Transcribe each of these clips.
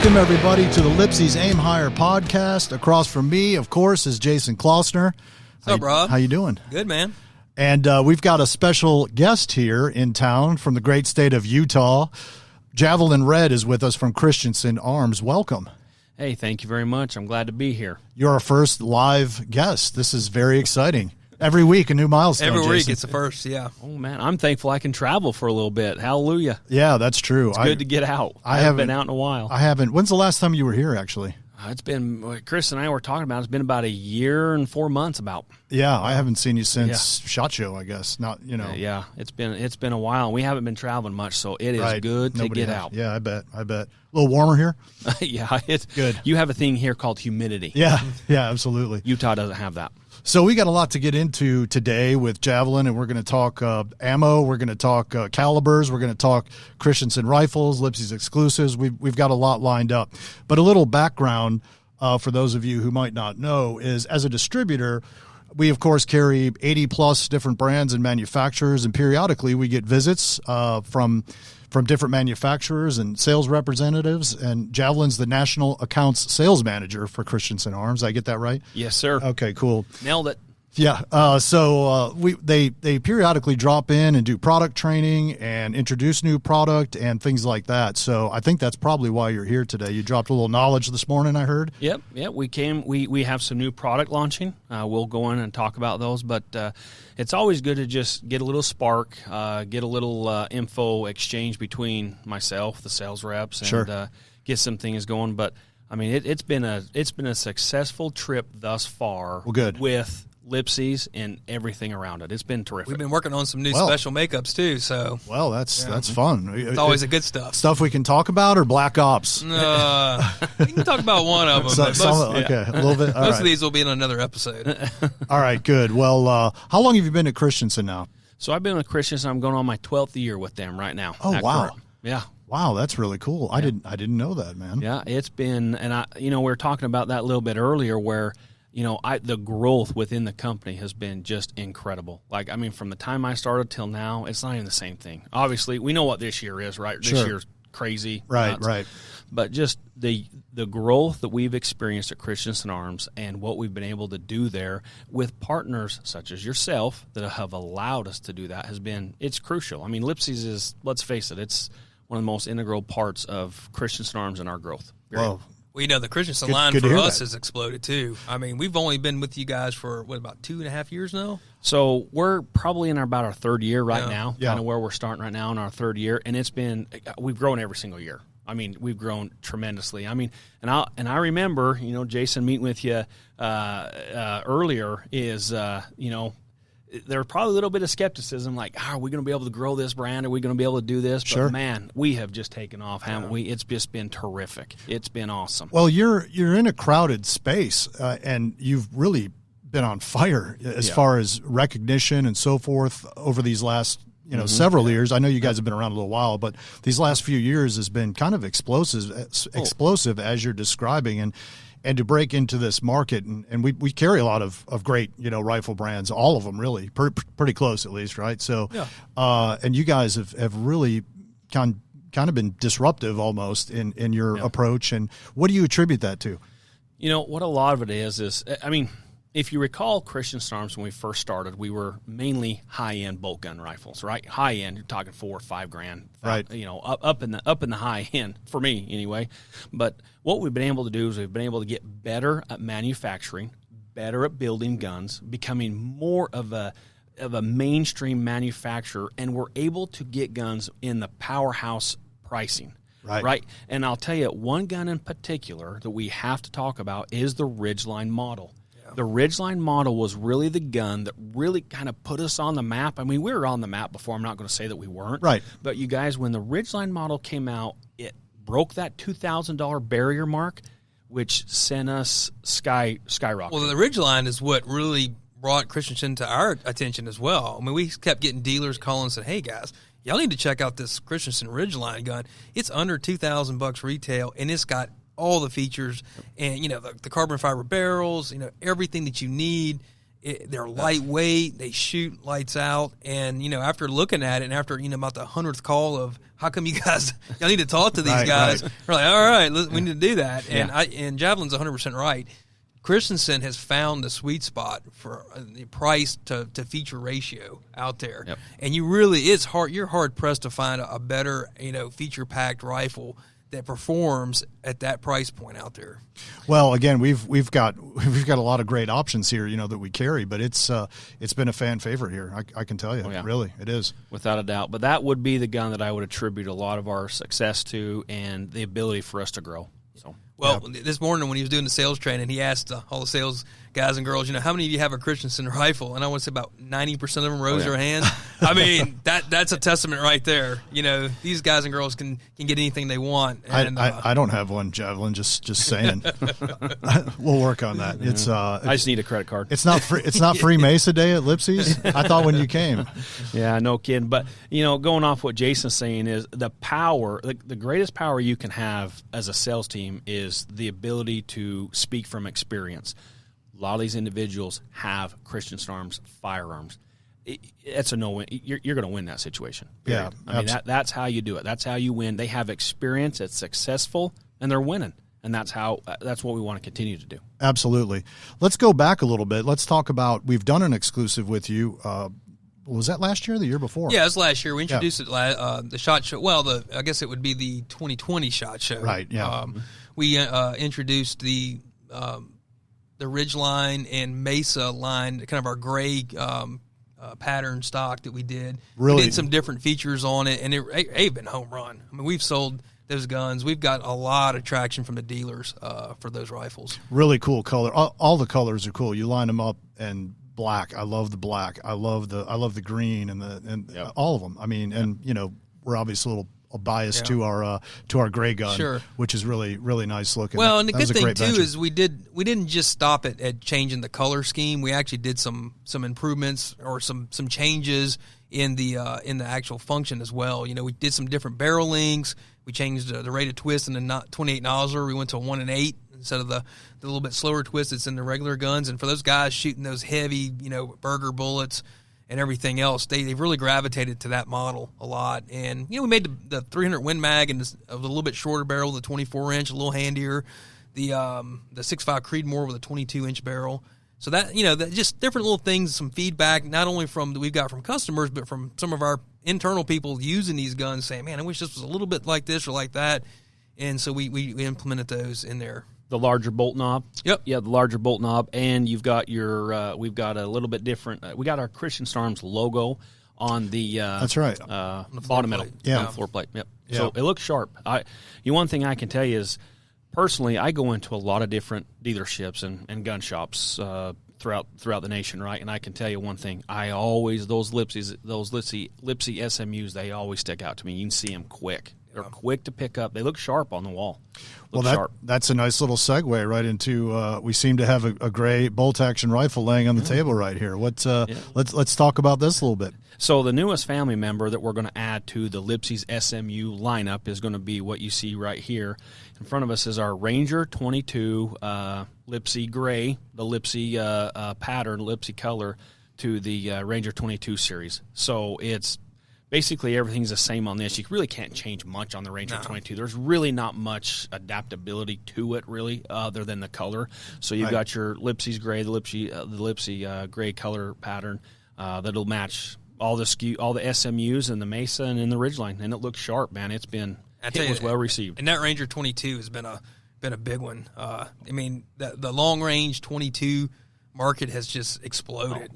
Welcome, everybody, to the Lipsey's Aim Higher podcast. Across from me, of course, is Jason Klossner. What's up, Rob? How you doing? Good, man. And we've got a special guest here in town from the great state of Utah. Javalan Redd is with us from Christensen Arms. Welcome. Hey, thank you very much. I'm glad to be here. You're our first live guest. This is very exciting. Every week, a new milestone. Every week, Jason. it's the first, yeah. Oh, man, I'm thankful I can travel for a little bit. Hallelujah. Yeah, that's true. It's good to get out. I haven't been out in a while. I haven't. When's the last time you were here, actually? It's been, Chris and I were talking about, it's been about a year and 4 months about. Yeah, I haven't seen you since SHOT Show, I guess. Not, you know. Yeah, it's been a while. We haven't been traveling much, so it is good to get out. Yeah, I bet. A little warmer here? Yeah, it's good. You have a thing here called humidity. Yeah, absolutely. Utah doesn't have that. So we got a lot to get into today with Javalan, and we're going to talk ammo, we're going to talk calibers, we're going to talk Christensen rifles, Lipsey's exclusives. We've got a lot lined up. But a little background for those of you who might not know is, as a distributor, we, of course, carry 80-plus different brands and manufacturers, and periodically we get visits from different manufacturers and sales representatives, and Javalan's the National Accounts Sales Manager for Christensen Arms. I get that right? Yes, sir. Okay, cool. Nailed it. Yeah. So they periodically drop in and do product training and introduce new product and things like that. So I think that's probably why you're here today. You dropped a little knowledge this morning, I heard. Yep. We have some new product launching. We'll go in and talk about those, but it's always good to just get a little spark, get a little info exchange between myself, the sales reps, and sure. Get some things going. But I mean, it's been a successful trip thus far. Well, good. With Lipsey's and everything around it. It's been terrific. We've been working on some new special makeups, too. So that's fun. It's always a good stuff. Stuff we can talk about, or Black Ops? We can talk about one of them. Okay, a little bit. Most of these will be in another episode. All right, good. Well, how long have you been at Christensen now? So I've been with Christensen. I'm going on my 12th year with them right now. Oh, wow. Current. Yeah. Wow, that's really cool. Yeah. I didn't know that, man. Yeah, it's been, and we were talking about that a little bit earlier, where the growth within the company has been just incredible. Like, I mean, from the time I started till now, it's not even the same thing. Obviously, we know what this year is, right? Sure. This year's crazy. Right, nuts. right. But just the growth that we've experienced at Christensen Arms and what we've been able to do there with partners such as yourself that have allowed us to do that it's crucial. I mean, Lipsey's is, let's face it, it's one of the most integral parts of Christensen Arms and our growth. Well, the Christensen line for us has exploded, too. I mean, we've only been with you guys for, about 2.5 years now? So we're probably in about our third year now, kind of where we're starting right now in our third year. And we've grown every single year. I mean, we've grown tremendously. I mean, and I remember, Jason meeting with you earlier is, there's probably a little bit of skepticism, like, are we going to be able to grow this brand? Are we going to be able to do this? But, sure. Man, we have just taken off, haven't we? It's just been terrific. It's been awesome. Well, you're in a crowded space, and you've really been on fire as far as recognition and so forth over these last several years. I know you guys have been around a little while, but these last few years has been kind of explosive as you're describing, and to break into this market, and we carry a lot of great, rifle brands, all of them really, pretty close at least, right? So, and you guys have really kind of been disruptive almost in your approach. And what do you attribute that to? What a lot of it is, I mean, if you recall Christensen Arms when we first started, we were mainly high-end bolt gun rifles, right? High-end, you're talking $4 or $5 grand, right? Up in the high end for me anyway. But what we've been able to do is we've been able to get better at manufacturing, better at building guns, becoming more of a mainstream manufacturer, and we're able to get guns in the powerhouse pricing. Right. And I'll tell you, one gun in particular that we have to talk about is the Ridgeline model. The Ridgeline model was really the gun that really kind of put us on the map. I mean, we were on the map before. I'm not going to say that we weren't. Right. But you guys, when the Ridgeline model came out, it broke that $2,000 barrier mark, which sent us skyrocketing. Well, the Ridgeline is what really brought Christensen to our attention as well. I mean, we kept getting dealers calling and said, hey, guys, y'all need to check out this Christensen Ridgeline gun. It's under $2,000 retail, and it's got all the features and, the carbon fiber barrels, everything that you need. They're lightweight. They shoot lights out. And, after looking at it and after, about the 100th call of how come y'all need to talk to these guys, we're like, all right, we need to do that. And and Javalan's 100% right. Christensen has found the sweet spot for the price to feature ratio out there. Yep. And you're hard pressed to find a better, feature packed rifle that performs at that price point out there. Well, again, we've got a lot of great options here, that we carry, but it's been a fan favorite here. I can tell you, really, it is without a doubt. But that would be the gun that I would attribute a lot of our success to, and the ability for us to grow. So, this morning when he was doing the sales training, he asked all the sales guys and girls, how many of you have a Christensen rifle? And I want to say about 90% of them rose their hand. I mean, that's a testament right there. These guys and girls can get anything they want. And, I don't have one, Javalan. Just saying. We'll work on that. It's I just need a credit card. It's not free. It's not free Mesa Day at Lipsey's. I thought when you came. Yeah, no kidding. But going off what Jason's saying is the power. The greatest power you can have as a sales team is the ability to speak from experience. A lot of these individuals have Christensen Arms firearms. It's a no-win. You're going to win that situation. Period. Yeah, I mean that's how you do it. That's how you win. They have experience. It's successful, and they're winning. And that's what we want to continue to do. Absolutely. Let's go back a little bit. Let's talk about. We've done an exclusive with you. Was that last year or the year before? Yeah, it was last year. We introduced it the SHOT Show. Well, I guess it would be the 2020 SHOT Show. Right. Yeah. We introduced the Ridgeline and Mesa line, kind of our gray pattern stock that we did. Really? We did some different features on it, and they've been home run. I mean, we've sold those guns. We've got a lot of traction from the dealers for those rifles. Really cool color. All the colors are cool. You line them up, and black. I love the black. I love the green and all of them. I mean, and we're obviously a little biased to our gray gun, which is really, really nice looking. Well, and the good thing too is we didn't just stop at changing the color scheme. We actually did some improvements or some changes in the actual function as well. We did some different barrel lengths. We changed the rate of twist in the 28 nozzler. We went to 1 8 instead of the little bit slower twist that's in the regular guns. And for those guys shooting those heavy, burger bullets and everything else, they've really gravitated to that model a lot. And, we made the 300 Win Mag and a little bit shorter barrel, the 24-inch, a little handier. The 6.5 Creedmoor with a 22-inch barrel. So that, that just different little things, some feedback, not only that we've got from customers, but from some of our internal people using these guns saying, man, I wish this was a little bit like this or like that. And so we implemented those in there. The larger bolt knob. Yep. Yeah, the larger bolt knob. And you've got we've got a little bit different. We got our Christensen Arms logo on the that's right. On the bottom middle. Yeah. On the floor plate. Yep. Yeah. So it looks sharp. One thing I can tell you is, personally, I go into a lot of different dealerships and gun shops throughout the nation, right? And I can tell you one thing: those Lipsy SMUs, they always stick out to me. You can see them quick. They're quick to pick up. They look sharp on the wall. That's a nice little segue right into. We seem to have a gray bolt action rifle laying on the table right here. Let's talk about this a little bit. So the newest family member that we're going to add to the Lipsey's SMU lineup is going to be what you see right here in front of us is our Ranger 22 Lipsy gray, the Lipsy pattern, Lipsy color to the Ranger 22 series. So it's basically everything's the same on this. You really can't change much on the Ranger 22. There's really not much adaptability to it, really, other than the color. So you've got your Lipsy's gray, the Lipsy gray color pattern that'll match all the SMUs and the Mesa and in the Ridgeline, and it looks sharp, man. It was well received. And that Ranger 22 has been a big one. I mean, the long range 22 market has just exploded.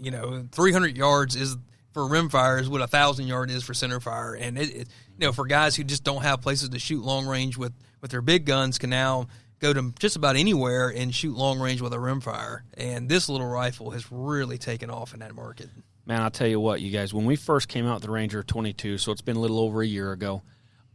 300 yards is for rimfire is what 1,000 yard is for centerfire, and it for guys who just don't have places to shoot long range with their big guns can now go to just about anywhere and shoot long range with a rimfire. And this little rifle has really taken off in that market. Man, I'll tell you what, you guys, when we first came out with the Ranger 22, so it's been a little over a year ago,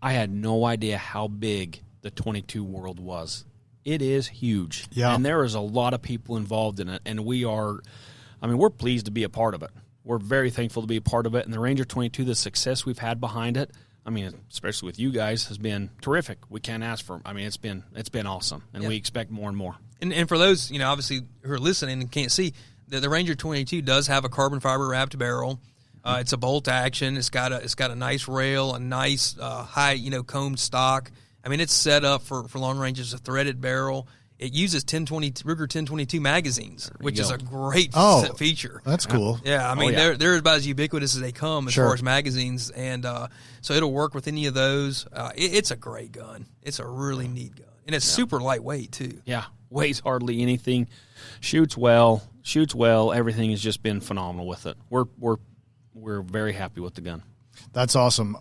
I had no idea how big the 22 world was. It is huge. Yeah. And there is a lot of people involved in it, and we're pleased to be a part of it. We're very thankful to be a part of it, and the Ranger 22, the success we've had behind it, I mean, especially with you guys, has been terrific. We can't ask for. I mean, it's been awesome, and we expect more and more. And for those obviously who are listening and can't see, the Ranger 22 does have a carbon fiber wrapped barrel. It's a bolt action. It's got a nice rail, a nice high combed stock. I mean, it's set up for long range. It's a threaded barrel. It uses Ruger 1022 magazines, which is a great feature. That's cool. Yeah, I mean, they're about as ubiquitous as they come as far as magazines, and so it'll work with any of those. It's a great gun. It's a really neat gun, and it's super lightweight too. Yeah, weighs hardly anything, shoots well. Everything has just been phenomenal with it. We're very happy with the gun. That's awesome.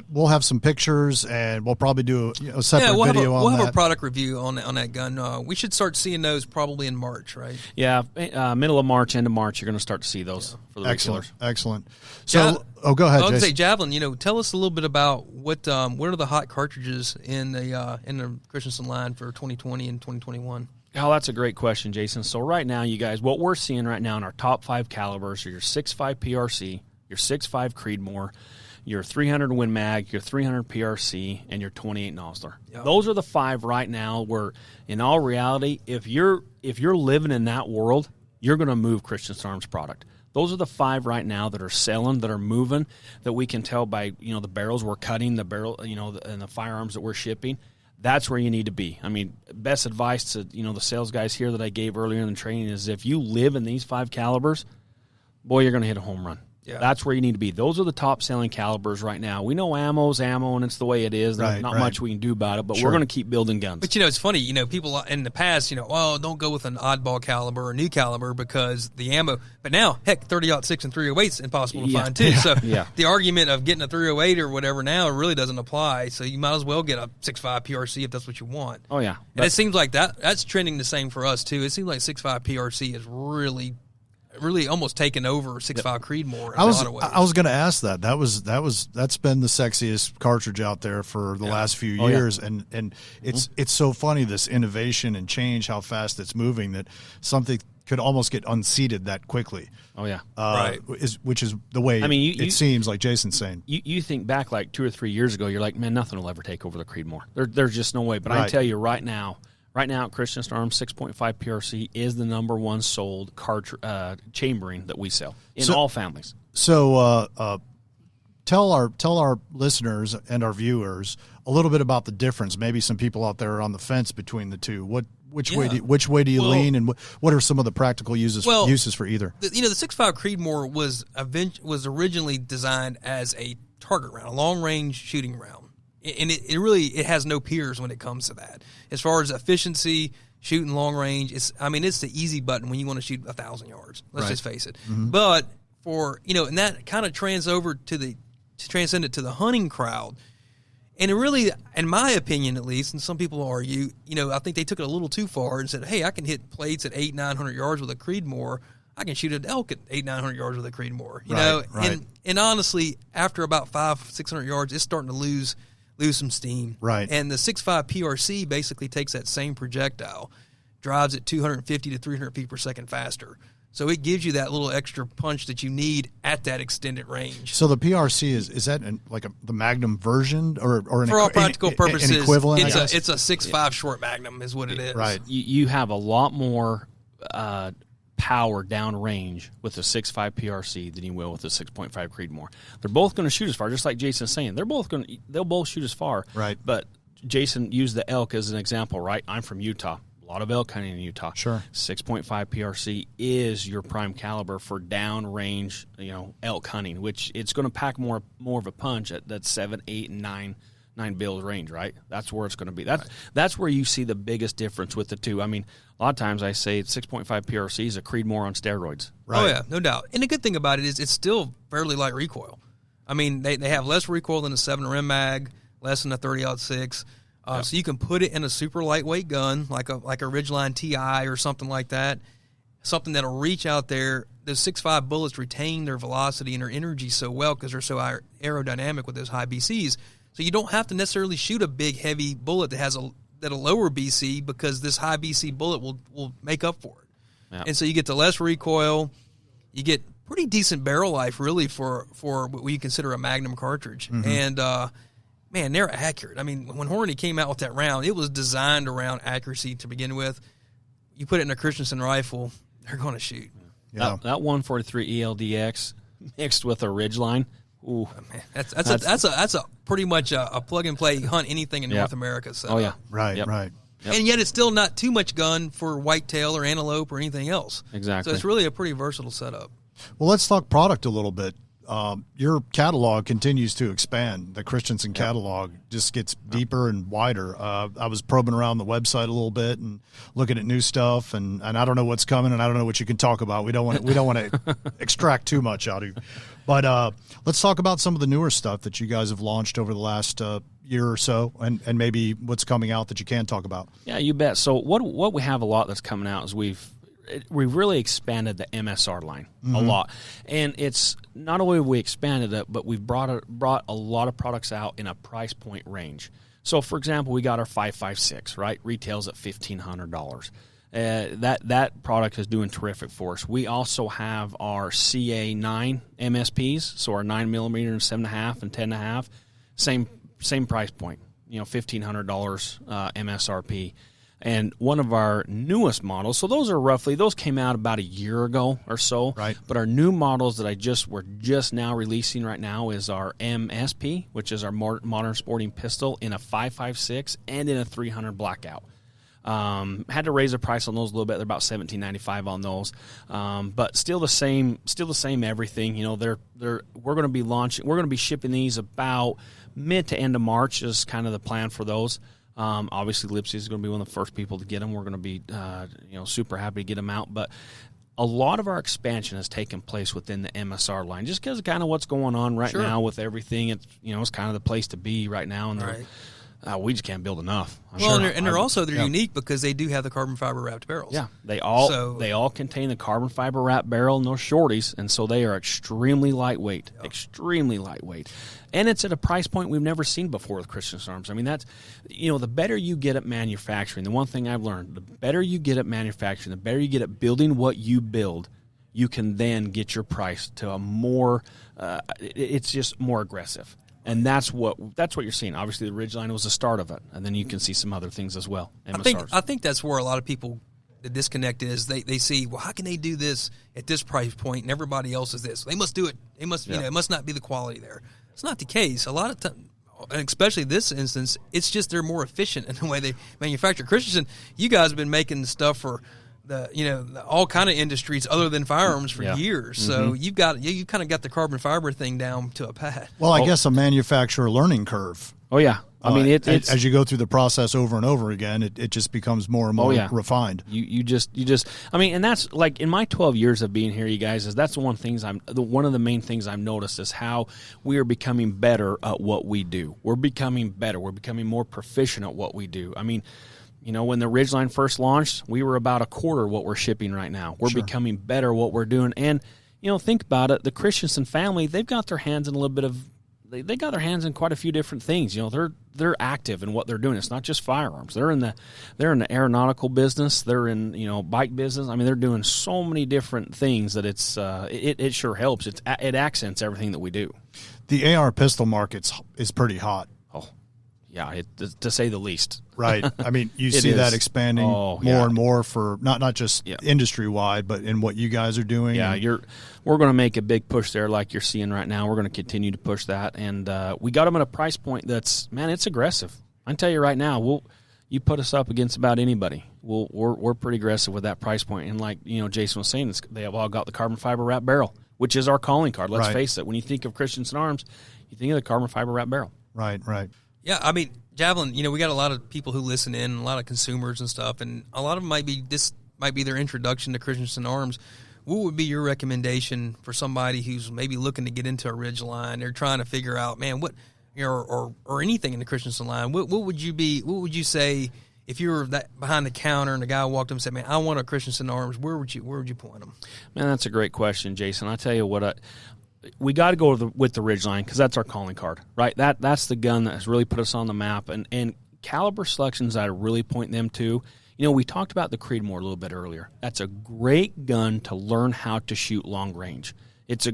We'll have some pictures, and we'll probably do a separate video on that. We'll have a product review on that gun. We should start seeing those probably in March, right? Yeah, middle of March, end of March, you're going to start to see those for the retailers. Excellent. So, go ahead, I was Jason. going to say, Javalan, tell us a little bit about what are the hot cartridges in the Christensen line for 2020 and 2021? Oh, that's a great question, Jason. So right now, you guys, what we're seeing right now in our top 5 calibers are your 6.5 PRC, your 6.5 Creedmoor, your 300 Win Mag, your 300 PRC, and your 28 Nosler. Yep. Those are the 5 right now where, in all reality, if you're living in that world, you're going to move Christensen Arms product. Those are the 5 right now that are selling, that are moving, that we can tell by the barrels we're cutting, the barrel and the firearms that we're shipping. That's where you need to be. I mean, best advice to the sales guys here that I gave earlier in the training is if you live in these 5 calibers, boy, you're going to hit a home run. Yeah. That's where you need to be. Those are the top selling calibers right now. We know ammo's ammo, and it's the way it is. There's not much we can do about it, but we're going to keep building guns. But it's funny. People in the past, don't go with an oddball caliber or new caliber because the ammo. But now, heck, 30-06 and 308's impossible to find too. So the argument of getting a 308 or whatever now really doesn't apply. So you might as well get a 6.5 PRC if that's what you want. Oh yeah, and it seems like that's trending the same for us too. It seems like 6.5 PRC is really almost taken over 6.5 Creedmoor in a lot of ways. I was going to ask that. That's been the sexiest cartridge out there for the last few years, and it's so funny, this innovation and change, how fast it's moving, that something could almost get unseated that quickly. Oh yeah, right. Which is the way it seems like Jason's saying. You think back like 2 or 3 years ago, you're like, man, nothing will ever take over the Creedmoor. There's just no way. But I tell you right now, at Christensen Arms, 6.5 PRC is the #1 sold chambering that we sell in all families. So tell our listeners and our viewers a little bit about the difference. Maybe some people out there are on the fence between the two. Which way do you lean, and what are some of the practical uses for either? The 6.5 Creedmoor was originally designed as a target round, a long range shooting round. And it has no peers when it comes to that. As far as efficiency, shooting long range, it's the easy button when you want to shoot 1,000 yards. Let's just face it. Mm-hmm. But and that kind of transcended to the hunting crowd. And it really, in my opinion at least, and some people argue, I think they took it a little too far and said, hey, I can hit plates at 800-900 yards with a Creedmoor. I can shoot an elk at 800-900 yards with a Creedmoor. Right. And honestly, after about 500-600 yards, it's starting to lose some steam. Right. And the 6.5 PRC basically takes that same projectile, drives it 250 to 300 feet per second faster. So it gives you that little extra punch that you need at that extended range. So the PRC is that the Magnum version or for all practical purposes, an equivalent? It's a 6.5 short Magnum is what it is. Right. You have a lot more power downrange with the 6.5 PRC than you will with the 6.5 Creedmoor. They're both going to shoot as far, just like Jason's saying. They'll both shoot as far. Right. But Jason used the elk as an example, right? I'm from Utah. A lot of elk hunting in Utah. Sure. 6.5 PRC is your prime caliber for downrange, elk hunting, which it's going to pack more of a punch at that 7, 8, and 9 bills range, right? That's where it's going to be. That's where you see the biggest difference with the two. I mean, a lot of times I say 6.5 PRC is a Creedmoor on steroids. Right. Oh, yeah, no doubt. And the good thing about it is it's still fairly light recoil. I mean, they have less recoil than a 7 Rim Mag, less than a 30-06. So you can put it in a super lightweight gun like a Ridgeline TI or something like that, something that'll reach out there. Those 6.5 bullets retain their velocity and their energy so well because they're so aerodynamic with those high BCs. So you don't have to necessarily shoot a big, heavy bullet that has a lower BC because this high BC bullet will make up for it. Yeah. And so you get the less recoil. You get pretty decent barrel life, really, for what we consider a Magnum cartridge. Mm-hmm. And, man, they're accurate. I mean, when Hornady came out with that round, it was designed around accuracy to begin with. You put it in a Christensen rifle, they're going to shoot. Yeah. That 143 ELDX mixed with a Ridgeline. Ooh, man, that's a pretty much a plug and play hunt anything in North America. So. Oh yeah, right, right. Yep. And yet it's still not too much gun for whitetail or antelope or anything else. Exactly. So it's really a pretty versatile setup. Well, let's talk product a little bit. Your catalog continues to expand. The Christensen catalog just gets deeper and wider. I was probing around the website a little bit and looking at new stuff, and I don't know what's coming, and I don't know what you can talk about. We don't want to extract too much out of you. But let's talk about some of the newer stuff that you guys have launched over the last year or so, and maybe what's coming out that you can talk about. Yeah, you bet. So what we have a lot that's coming out is we've really expanded the MSR line a lot, and it's not only have we expanded it, but we've brought a lot of products out in a price point range. So, for example, we got our 5.56, right? Retails at $1,500. That product is doing terrific for us. We also have our CA9 MSPs, so our 9mm and 7.5 and 10.5, same price point, $1,500 MSRP. And one of our newest models, so those came out about a year ago or so. Right. But our new models that we're just now releasing right now is our MSP, which is our modern sporting pistol in a 5.56 and in a 300 blackout. Had to raise the price on those a little bit. They're about $17.95 on those, but still the same everything. We're going to be shipping these about mid to end of March is kind of the plan for those. Obviously, Lipsy is going to be one of the first people to get them. We're going to be, super happy to get them out. But a lot of our expansion has taken place within the MSR line, just because of kind of what's going on right now with everything. It's it's kind of the place to be right now, and we just can't build enough. They're unique because they do have the carbon fiber wrapped barrels. Yeah, they all contain the carbon fiber wrapped barrel and those shorties, and so they are extremely lightweight, and it's at a price point we've never seen before with Christensen Arms. I mean, that's the better you get at manufacturing. The one thing I've learned: the better you get at manufacturing, the better you get at building what you build, you can then get your price to a more. It's just more aggressive. And that's what you're seeing. Obviously, the Ridgeline was the start of it, and then you can see some other things as well. MSRs. I think that's where a lot of people, the disconnect is they see, well, how can they do this at this price point and everybody else is this? They must do it. They must it must not be the quality there. It's not the case. A lot of times, and especially this instance, it's just they're more efficient in the way they manufacture. Christensen, you guys have been making stuff for all kind of industries other than firearms for years. So you kind of got the carbon fiber thing down to a pad. Well, I guess a manufacturer learning curve. Oh yeah, I mean it's as you go through the process over and over again, it just becomes more and more refined. You just I mean, and that's like in my 12 years of being here, you guys, that's one of the main things I've noticed is how we are becoming better at what we do. We're becoming better. We're becoming more proficient at what we do. I mean, when the Ridgeline first launched, we were about a quarter what we're shipping right now. We're becoming better at what we're doing. And, think about it. The Christensen family, they've got their hands in a little bit of they got their hands in quite a few different things. They're active in what they're doing. It's not just firearms. They're in the aeronautical business. They're in bike business. I mean, they're doing so many different things that it sure helps. It accents everything that we do. The AR pistol market is pretty hot. Yeah, to say the least. Right. I mean, you see that expanding more and more for not just industry-wide, but in what you guys are doing. Yeah, we're going to make a big push there like you're seeing right now. We're going to continue to push that. And we got them at a price point that's, man, it's aggressive. I can tell you right now, you put us up against about anybody. We're pretty aggressive with that price point. And like Jason was saying, they have all got the carbon fiber wrap barrel, which is our calling card. Let's face it. When you think of Christensen Arms, you think of the carbon fiber wrap barrel. Right. Yeah, I mean, Javalan, we got a lot of people who listen in, a lot of consumers and stuff, and a lot of them might be their introduction to Christensen Arms. What would be your recommendation for somebody who's maybe looking to get into a Ridgeline? They're trying to figure out, man, what or anything in the Christensen line. What would you say if you were behind the counter and the guy walked up and said, "Man, I want a Christensen Arms"? Where would you point them? Man, that's a great question, Jason. I tell you what. We got to go with the Ridgeline because that's our calling card, right? That's the gun that has really put us on the map, and caliber selections that I really point them to. We talked about the Creedmoor a little bit earlier. That's a great gun to learn how to shoot long range. It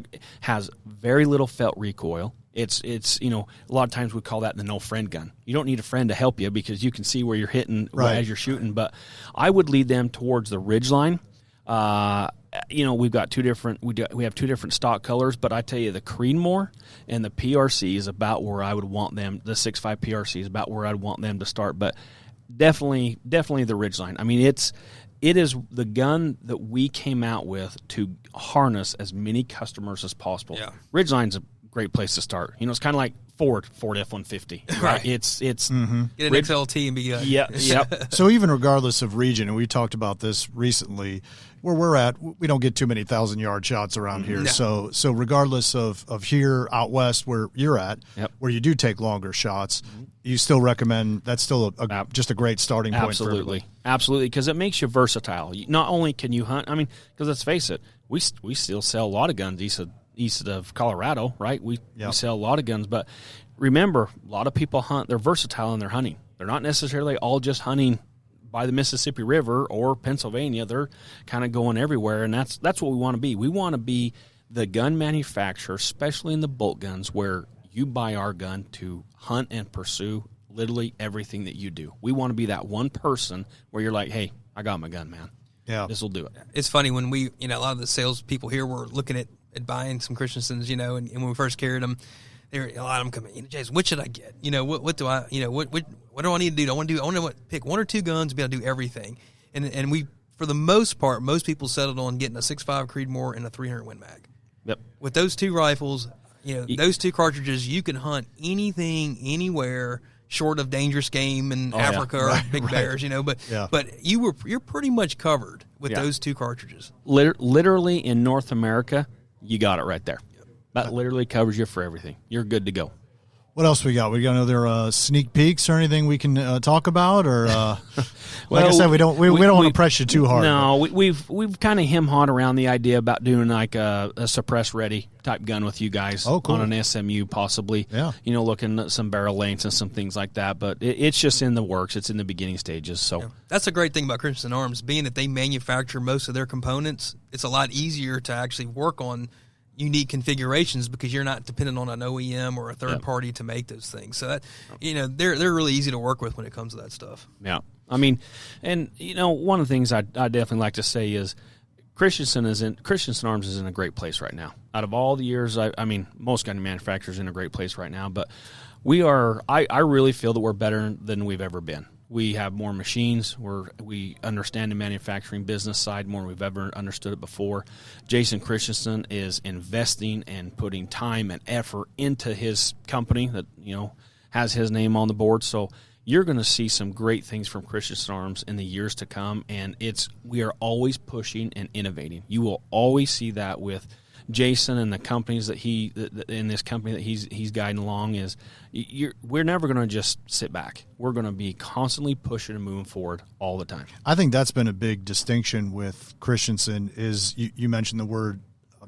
has very little felt recoil. It's a lot of times we call that the no friend gun. You don't need a friend to help you because you can see where you're hitting as you're shooting. But I would lead them towards the Ridgeline. we've got we have two different stock colors, but I tell you, the Creedmoor and the PRC is about where I would want them. The 6.5 PRC is about where I'd want them to start, but definitely the Ridgeline. I mean, it is the gun that we came out with to harness as many customers as possible. Yeah. Ridgeline's a great place to start. It's kind of like Ford F-150. Right? It's get an XLT and be good. Yep. So even regardless of region, and we talked about this recently, where we're at, we don't get too many 1,000-yard shots around here. No. So regardless of here out west where you're at, where you do take longer shots, you still recommend that's still just a great starting point. Absolutely, because it makes you versatile. Not only can you hunt, I mean, because let's face it, we still sell a lot of guns east of Colorado, right? We sell a lot of guns, but remember, a lot of people hunt. They're versatile in their hunting. They're not necessarily all just hunting by the Mississippi River or Pennsylvania. They're kind of going everywhere, and that's what we want to be. We want to be the gun manufacturer, especially in the bolt guns, where you buy our gun to hunt and pursue literally everything that you do. We want to be that one person where you're like, hey, I got my gun, man. Yeah, this will do it. It's funny when we, a lot of the sales people here were looking at buying some Christensens, and when we first carried them, a lot of them come in, Jason, what should I get? What do I, what do I need to do? I want to pick one or two guns to be able to do everything. And we, for the most part, most people settled on getting a 6.5 Creedmoor and a 300 Win Mag. Yep. With those two rifles, those two cartridges, you can hunt anything, anywhere, short of dangerous game in Africa or big bears, but you're pretty much covered with those two cartridges. Literally in North America, you got it right there. That literally covers you for everything. You're good to go. What else we got? We got other sneak peeks or anything we can talk about, or like I said, we don't want to press you too hard. No, we've kind of hem-hawed around the idea about doing like a suppress ready type gun with you guys on an SMU possibly. Yeah, looking at some barrel lengths and some things like that. But it's just in the works. It's in the beginning stages. So that's a great thing about Christensen Arms, being that they manufacture most of their components. It's a lot easier to actually work on unique configurations because you're not dependent on an OEM or a third party to make those things. So that they're really easy to work with when it comes to that stuff. Yeah, I mean, and one of the things I definitely like to say is Christensen Arms is in a great place right now. Out of all the years, I mean, most gun manufacturers are in a great place right now, but we are. I really feel that we're better than we've ever been. We have more machines. We understand the manufacturing business side more than we've ever understood it before. Jason Christensen is investing and putting time and effort into his company that has his name on the board. So you're going to see some great things from Christensen Arms in the years to come, and we are always pushing and innovating. You will always see that with Jason and the companies that in this company that he's guiding along. We're never going to just sit back. We're going to be constantly pushing and moving forward all the time. I think that's been a big distinction with Christensen is you mentioned the word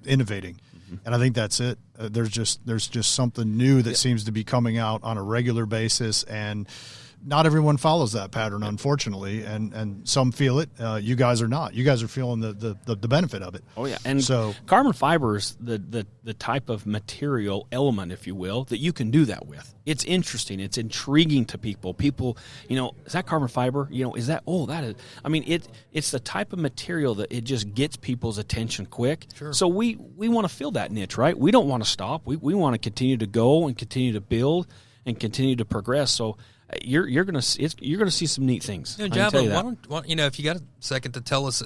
innovating, and I think that's it. There's just something new that seems to be coming out on a regular basis, and not everyone follows that pattern, unfortunately, and some feel it. You guys are not. You guys are feeling the benefit of it. Oh yeah, and so carbon fiber is the type of material element, if you will, that you can do that with. It's interesting. It's intriguing to people. People, is that carbon fiber? Is that? Oh, that is. I mean, it's the type of material that it just gets people's attention quick. Sure. So we want to fill that niche, right? We don't want to stop. We want to continue to go and continue to build and continue to progress. So you're gonna see some neat things. Javalan, why don't if you got a second to tell us,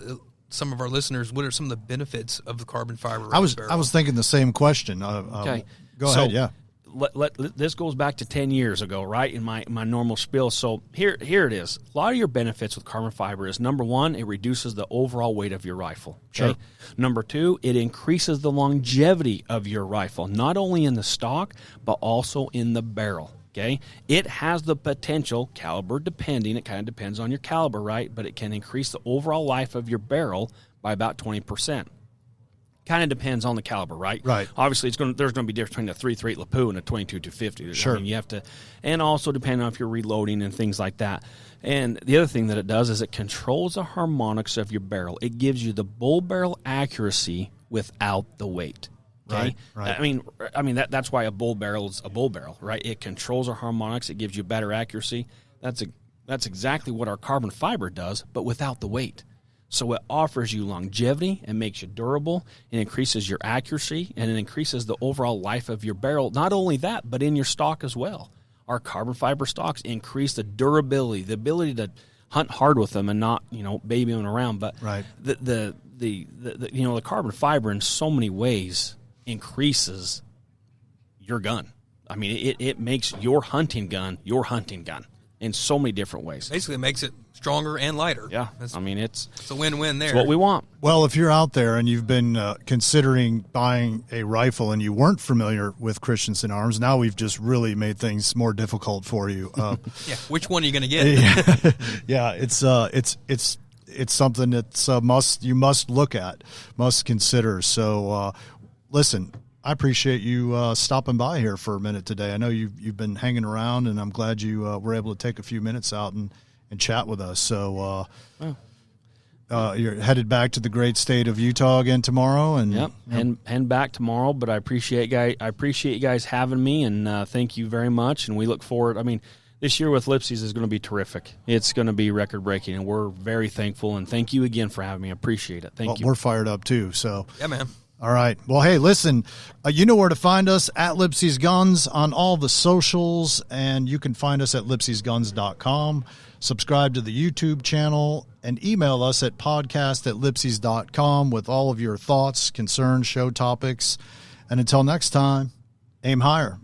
some of our listeners, what are some of the benefits of the carbon fiber? I was thinking the same question. Okay, go ahead. Yeah. This goes back to 10 years ago, right, in my normal spiel. So here it is. A lot of your benefits with carbon fiber is, number one, it reduces the overall weight of your rifle. Okay? Sure. Number two, it increases the longevity of your rifle, not only in the stock, but also in the barrel. Okay, it has the potential, caliber depending, it kind of depends on your caliber, right? But it can increase the overall life of your barrel by about 20%. Kind of depends on the caliber, right? Right. Obviously, there's going to be difference between a 3.38 LePou and a 22-250. Sure. I mean, you have to, and also depending on if you're reloading and things like that. And the other thing that it does is it controls the harmonics of your barrel. It gives you the bull barrel accuracy without the weight. Okay? Right. I mean that's why a bull barrel is a bull barrel, right? It controls our harmonics. It gives you better accuracy. That's exactly what our carbon fiber does, but without the weight. So it offers you longevity and makes you durable and increases your accuracy and it increases the overall life of your barrel. Not only that, but in your stock as well. Our carbon fiber stocks increase the durability, the ability to hunt hard with them and not, baby them around. But right. the carbon fiber in so many ways increases your gun. I mean, it makes your hunting gun in so many different ways. Basically, it makes it stronger and lighter. Yeah, it's a win-win there. It's what we want. Well, if you're out there and you've been considering buying a rifle and you weren't familiar with Christensen Arms, now we've just really made things more difficult for you. Yeah, which one are you going to get? Yeah, it's something that's you must look at, must consider. So, listen. I appreciate you stopping by here for a minute today. I know you've been hanging around, and I'm glad you were able to take a few minutes out and chat with us. So you're headed back to the great state of Utah again tomorrow, and yep, and back tomorrow. But I appreciate you guys having me, and thank you very much. And we look forward. I mean, this year with Lipsey's is going to be terrific. It's going to be record breaking, and we're very thankful. And thank you again for having me. I appreciate it. Thank you. We're fired up too. So yeah, man. All right. Well, hey, listen, you know where to find us at Lipsey's Guns on all the socials, and you can find us at lipseysguns.com. Subscribe to the YouTube channel and email us at podcast@lipseys.com with all of your thoughts, concerns, show topics. And until next time, aim higher.